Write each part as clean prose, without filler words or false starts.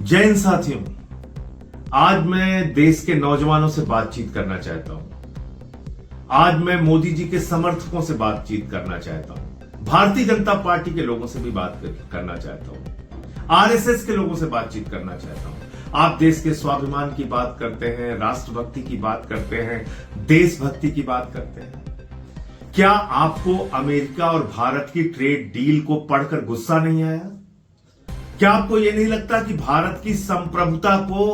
जय हिंद साथियों, आज मैं देश के नौजवानों से बातचीत करना चाहता हूं। आज मैं मोदी जी के समर्थकों से बातचीत करना चाहता हूं। भारतीय जनता पार्टी के लोगों से भी बात करना चाहता हूं। आरएसएस के लोगों से बातचीत करना चाहता हूं। आप देश के स्वाभिमान की बात करते हैं, राष्ट्रभक्ति की बात करते हैं, देशभक्ति की बात करते हैं। क्या आपको अमेरिका और भारत की ट्रेड डील को पढ़कर गुस्सा नहीं आया? क्या आपको यह नहीं लगता कि भारत की संप्रभुता को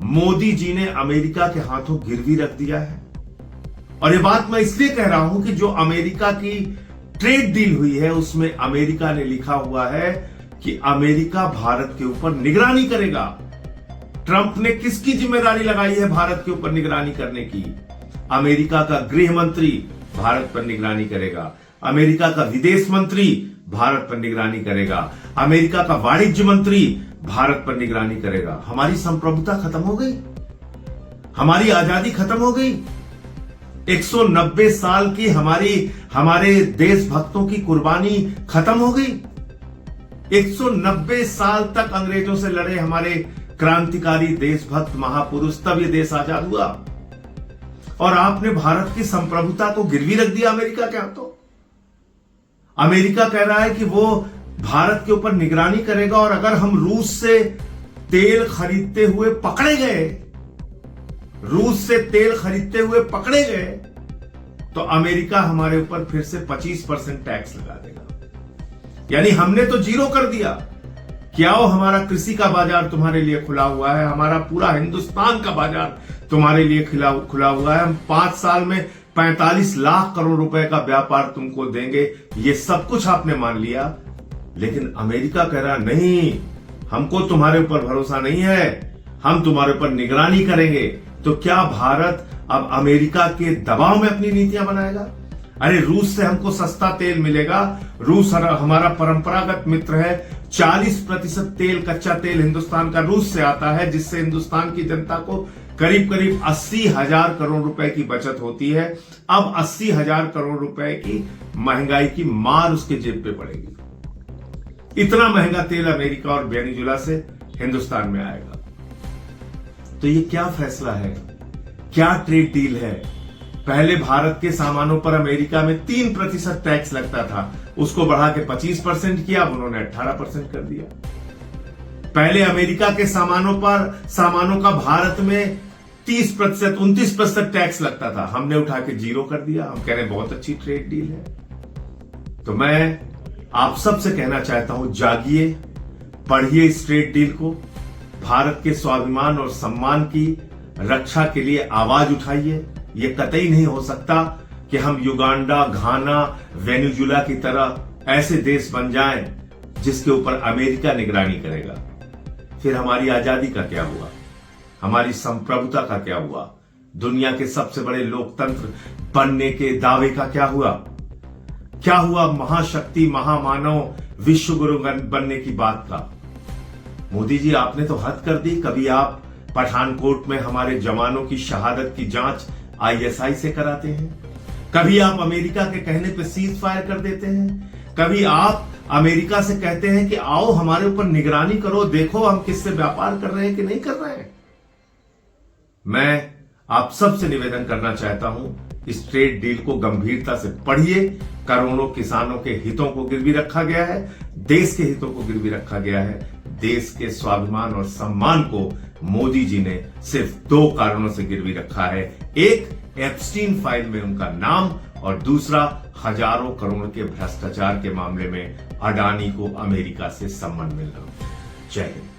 मोदी जी ने अमेरिका के हाथों गिरवी रख दिया है? और यह बात मैं इसलिए कह रहा हूं कि जो अमेरिका की ट्रेड डील हुई है उसमें अमेरिका ने लिखा हुआ है कि अमेरिका भारत के ऊपर निगरानी करेगा। ट्रंप ने किसकी जिम्मेदारी लगाई है भारत के ऊपर निगरानी करने की? अमेरिका का गृह मंत्री भारत पर निगरानी करेगा, अमेरिका का विदेश मंत्री भारत पर निगरानी करेगा, अमेरिका का वाणिज्य मंत्री भारत पर निगरानी करेगा। हमारी संप्रभुता खत्म हो गई, हमारी आजादी खत्म हो गई। 190 साल की हमारे देशभक्तों की कुर्बानी खत्म हो गई। 190 साल तक अंग्रेजों से लड़े हमारे क्रांतिकारी देशभक्त महापुरुष, तब यह देश आजाद हुआ और आपने भारत की संप्रभुता को गिरवी रख दिया अमेरिका के हाथों। अमेरिका कह रहा है कि वो भारत के ऊपर निगरानी करेगा और अगर हम रूस से तेल खरीदते हुए पकड़े गए तो अमेरिका हमारे ऊपर फिर से 25% टैक्स लगा देगा। यानी हमने तो जीरो कर दिया। क्या हो, हमारा कृषि का बाजार तुम्हारे लिए खुला हुआ है, हमारा पूरा हिंदुस्तान का बाजार तुम्हारे लिए खुला हुआ है। हम 5 साल में 45 लाख करोड़ रुपए का व्यापार तुमको देंगे। ये सब कुछ आपने मान लिया, लेकिन अमेरिका कह रहा नहीं, हमको तुम्हारे ऊपर भरोसा नहीं है, हम तुम्हारे ऊपर निगरानी करेंगे। तो क्या भारत अब अमेरिका के दबाव में अपनी नीतियां बनाएगा? अरे रूस से हमको सस्ता तेल मिलेगा। रूस हमारा परंपरागत मित्र है। 40% तेल, कच्चा तेल हिंदुस्तान का रूस से आता है, जिससे हिंदुस्तान की जनता को करीब 80,000 करोड़ रुपए की बचत होती है। अब 80,000 करोड़ रुपए की महंगाई की मार उसके जेब पे पड़ेगी। इतना महंगा तेल अमेरिका और वेनेजुएला से हिंदुस्तान में आएगा। तो ये क्या फैसला है, क्या ट्रेड डील है? पहले भारत के सामानों पर अमेरिका में 3% टैक्स लगता था, उसको बढ़ा के 25% किया, अब उन्होंने 18% कर दिया। पहले अमेरिका के सामानों का भारत में 30%, 29% टैक्स लगता था, हमने उठा के जीरो कर दिया। हम कह रहे हैं बहुत अच्छी ट्रेड डील है। तो मैं आप सबसे कहना चाहता हूं, जागिए, पढ़िए इस ट्रेड डील को, भारत के स्वाभिमान और सम्मान की रक्षा के लिए आवाज उठाइए। यह कतई नहीं हो सकता कि हम युगांडा, घाना, वेनेजुएला की तरह ऐसे देश बन जाएं जिसके ऊपर अमेरिका निगरानी करेगा। फिर हमारी आजादी का क्या हुआ? हमारी संप्रभुता का क्या हुआ? दुनिया के सबसे बड़े लोकतंत्र बनने के दावे का क्या हुआ? क्या हुआ महाशक्ति, महामानव, विश्व गुरु बनने की बात का? मोदी जी, आपने तो हद कर दी। कभी आप पठानकोट में हमारे जवानों की शहादत की जांच आईएसआई से कराते हैं, कभी आप अमेरिका के कहने पे सीज फायर कर देते हैं, कभी आप अमेरिका से कहते हैं कि आओ हमारे ऊपर निगरानी करो, देखो हम किससे व्यापार कर रहे हैं कि नहीं कर रहे हैं। मैं आप सबसे निवेदन करना चाहता हूं, इस ट्रेड डील को गंभीरता से पढ़िए। करोड़ों किसानों के हितों को गिरवी रखा गया है, देश के हितों को गिरवी रखा गया है। देश के स्वाभिमान और सम्मान को मोदी जी ने सिर्फ 2 कारणों से गिरवी रखा है। एक, एप्स्टीन फाइल में उनका नाम, और दूसरा, हजारों करोड़ के भ्रष्टाचार के मामले में अडानी को अमेरिका से सम्मान मिलना। जय हिंद।